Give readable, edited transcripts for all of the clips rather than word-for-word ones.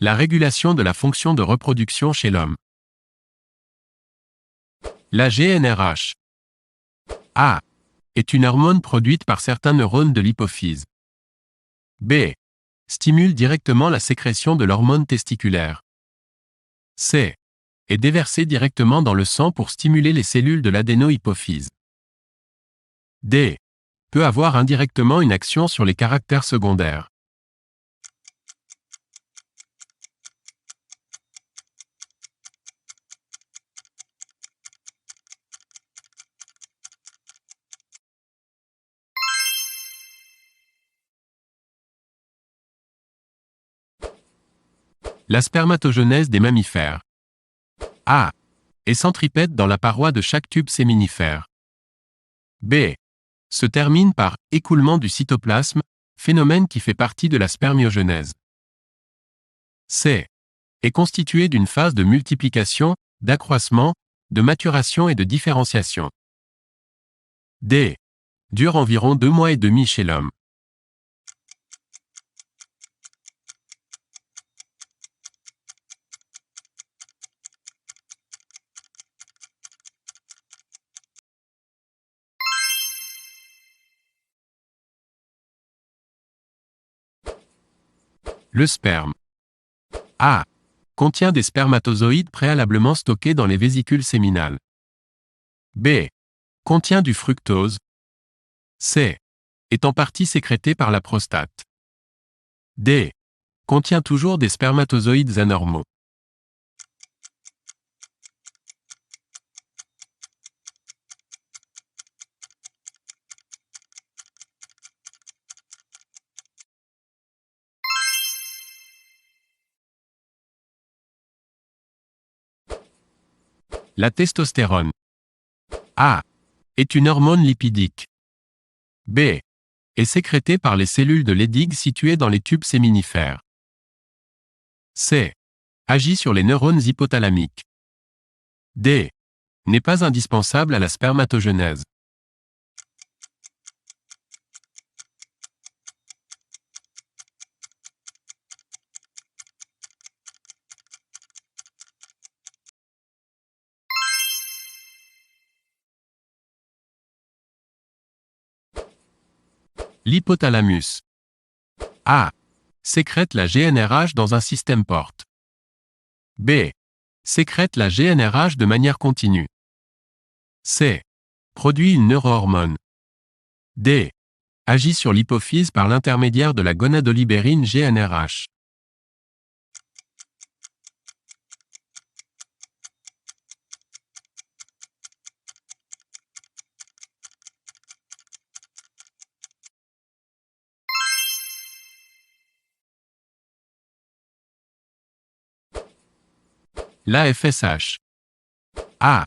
La régulation de la fonction de reproduction chez l'homme. La GnRH. A. Est une hormone produite par certains neurones de l'hypophyse. B. Stimule directement la sécrétion de l'hormone testiculaire. C. Est déversée directement dans le sang pour stimuler les cellules de l'adéno-hypophyse. D. Peut avoir indirectement une action sur les caractères secondaires. La spermatogenèse des mammifères. A. Est centripète dans la paroi de chaque tube séminifère. B. Se termine par écoulement du cytoplasme, phénomène qui fait partie de la spermiogenèse. C. Est constitué d'une phase de multiplication, d'accroissement, de maturation et de différenciation. D. Dure environ 2 mois et demi chez l'homme. Le sperme. A. Contient des spermatozoïdes préalablement stockés dans les vésicules séminales. B. Contient du fructose. C. Est en partie sécrété par la prostate. D. Contient toujours des spermatozoïdes anormaux. La testostérone. A. Est une hormone lipidique. B. Est sécrétée par les cellules de Leydig situées dans les tubes séminifères. C. Agit sur les neurones hypothalamiques. D. N'est pas indispensable à la spermatogenèse. L'hypothalamus. A. Sécrète la GnRH dans un système porte. B. Sécrète la GnRH de manière continue. C. Produit une neurohormone. D. Agit sur l'hypophyse par l'intermédiaire de la gonadolibérine GnRH. L'AFSH. A.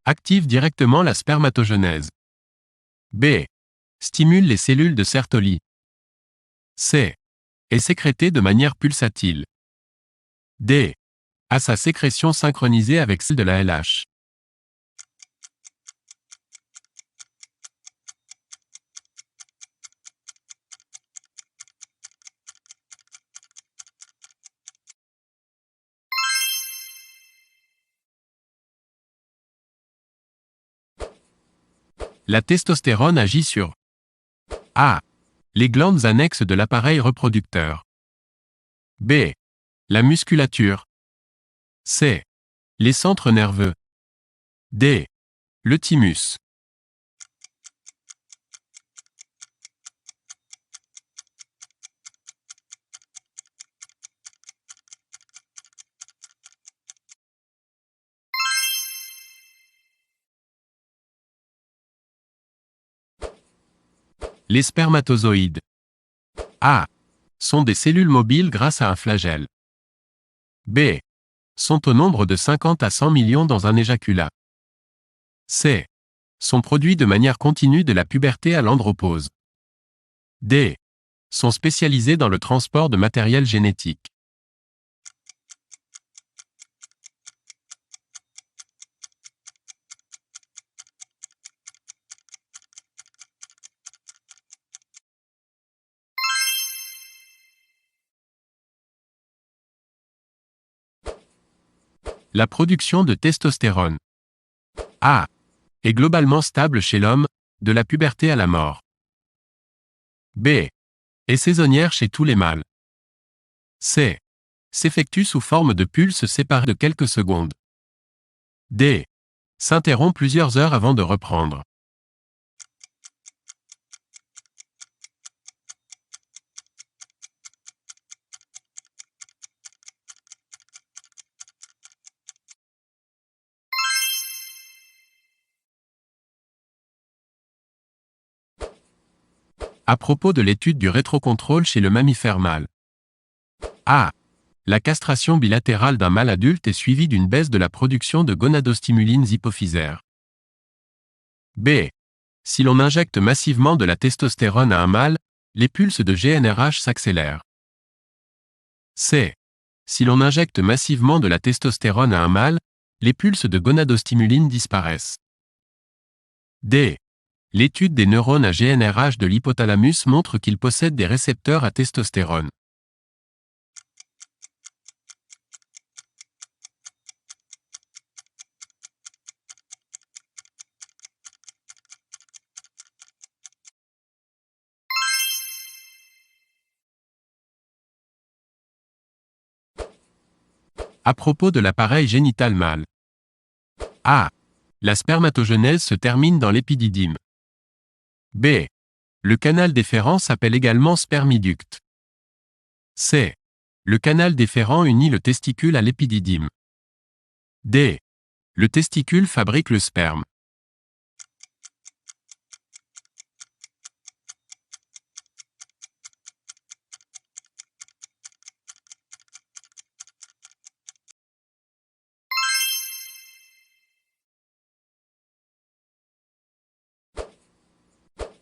Active directement la spermatogenèse. B. Stimule les cellules de Sertoli. C. Est sécrétée de manière pulsatile. D. A sa sécrétion synchronisée avec celle de la LH. La testostérone agit sur A. Les glandes annexes de l'appareil reproducteur. B. La musculature. C. Les centres nerveux. D. Le thymus. Les spermatozoïdes. A. Sont des cellules mobiles grâce à un flagelle. B. Sont au nombre de 50 à 100 millions dans un éjaculat. C. Sont produits de manière continue de la puberté à l'andropause. D. Sont spécialisés dans le transport de matériel génétique. La production de testostérone. A. Est globalement stable chez l'homme, de la puberté à la mort. B. Est saisonnière chez tous les mâles. C. S'effectue sous forme de pulses séparés de quelques secondes. D. S'interrompt plusieurs heures avant de reprendre. À propos de l'étude du rétrocontrôle chez le mammifère mâle. A. La castration bilatérale d'un mâle adulte est suivie d'une baisse de la production de gonadostimulines hypophysaires. B. Si l'on injecte massivement de la testostérone à un mâle, les pulses de GnRH s'accélèrent. C. Si l'on injecte massivement de la testostérone à un mâle, les pulses de gonadostimulines disparaissent. D. L'étude des neurones à GnRH de l'hypothalamus montre qu'ils possèdent des récepteurs à testostérone. À propos de l'appareil génital mâle. A. La spermatogenèse se termine dans l'épididyme. B. Le canal déférent s'appelle également spermiducte. C. Le canal déférent unit le testicule à l'épididyme. D. Le testicule fabrique le sperme.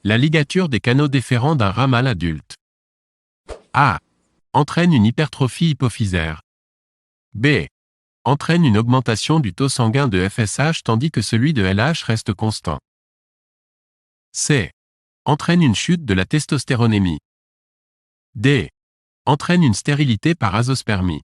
La ligature des canaux déférents d'un rat mâle adulte. A. Entraîne une hypertrophie hypophysaire. B. Entraîne une augmentation du taux sanguin de FSH tandis que celui de LH reste constant. C. Entraîne une chute de la testostéronémie. D. Entraîne une stérilité par azospermie.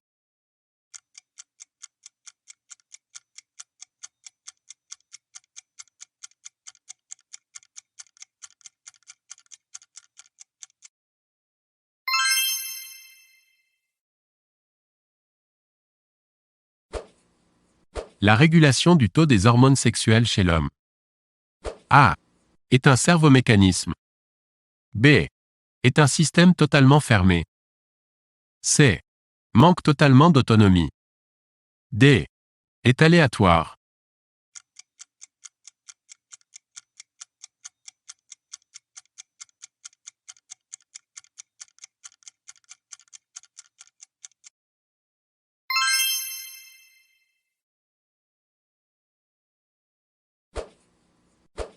La régulation du taux des hormones sexuelles chez l'homme. A. Est un servomécanisme. B. Est un système totalement fermé. C. Manque totalement d'autonomie. D. Est aléatoire.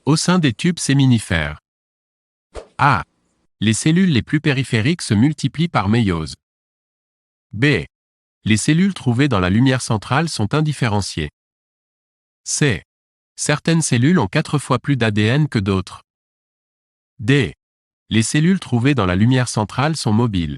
Au sein des tubes séminifères. A. Les cellules les plus périphériques se multiplient par méiose. B. Les cellules trouvées dans la lumière centrale sont indifférenciées. C. Certaines cellules ont 4 fois plus d'ADN que d'autres. D. Les cellules trouvées dans la lumière centrale sont mobiles.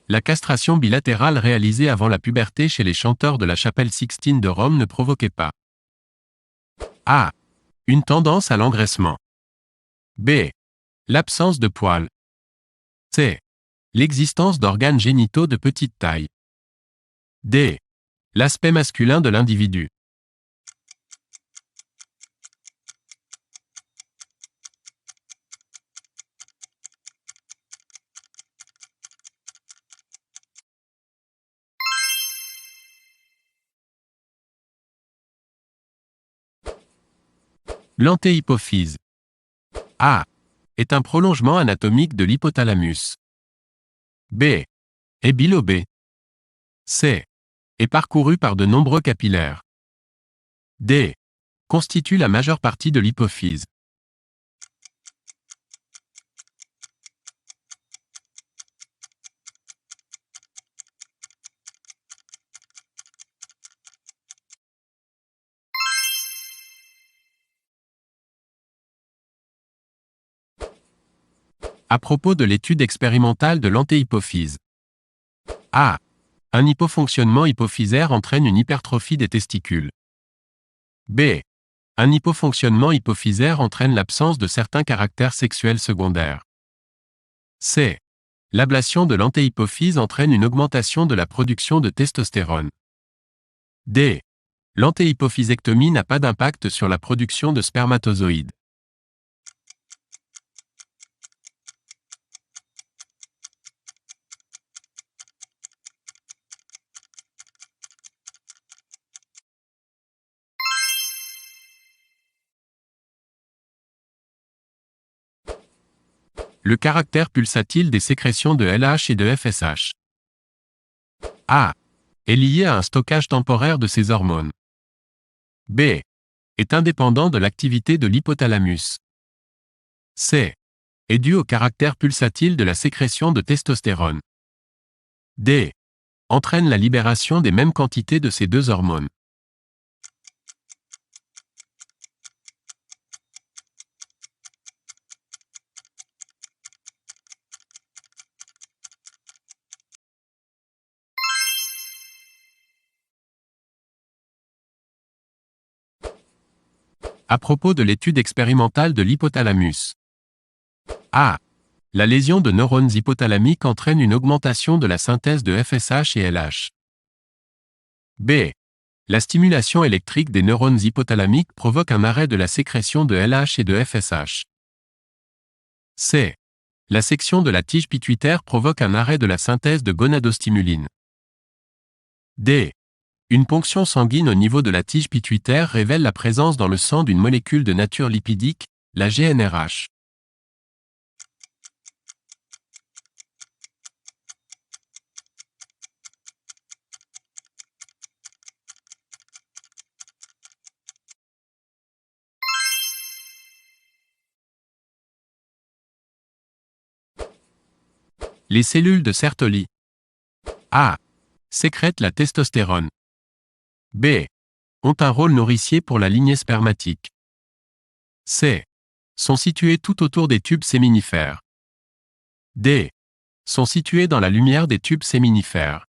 La castration bilatérale réalisée avant la puberté chez les chanteurs de la chapelle Sixtine de Rome ne provoquait pas A. Une tendance à l'engraissement. B. L'absence de poils. C. L'existence d'organes génitaux de petite taille. D. L'aspect masculin de l'individu. L'antéhypophyse. A. Est un prolongement anatomique de l'hypothalamus. B. Est bilobé. C. Est parcouru par de nombreux capillaires. D. Constitue la majeure partie de l'hypophyse. À propos de l'étude expérimentale de l'antéhypophyse. A. Un hypofonctionnement hypophysaire entraîne une hypertrophie des testicules. B. Un hypofonctionnement hypophysaire entraîne l'absence de certains caractères sexuels secondaires. C. L'ablation de l'antéhypophyse entraîne une augmentation de la production de testostérone. D. L'antéhypophysectomie n'a pas d'impact sur la production de spermatozoïdes. Le caractère pulsatile des sécrétions de LH et de FSH. A. Est lié à un stockage temporaire de ces hormones. B. Est indépendant de l'activité de l'hypothalamus. C. Est dû au caractère pulsatile de la sécrétion de testostérone. D. Entraîne la libération des mêmes quantités de ces deux hormones. À propos de l'étude expérimentale de l'hypothalamus. A. La lésion de neurones hypothalamiques entraîne une augmentation de la synthèse de FSH et LH. B. La stimulation électrique des neurones hypothalamiques provoque un arrêt de la sécrétion de LH et de FSH. C. La section de la tige pituitaire provoque un arrêt de la synthèse de gonadostimuline. D. Une ponction sanguine au niveau de la tige pituitaire révèle la présence dans le sang d'une molécule de nature lipidique, la GnRH. Les cellules de Sertoli. A. Sécrètent la testostérone. B. Ont un rôle nourricier pour la lignée spermatique. C. Sont situées tout autour des tubes séminifères. D. Sont situées dans la lumière des tubes séminifères.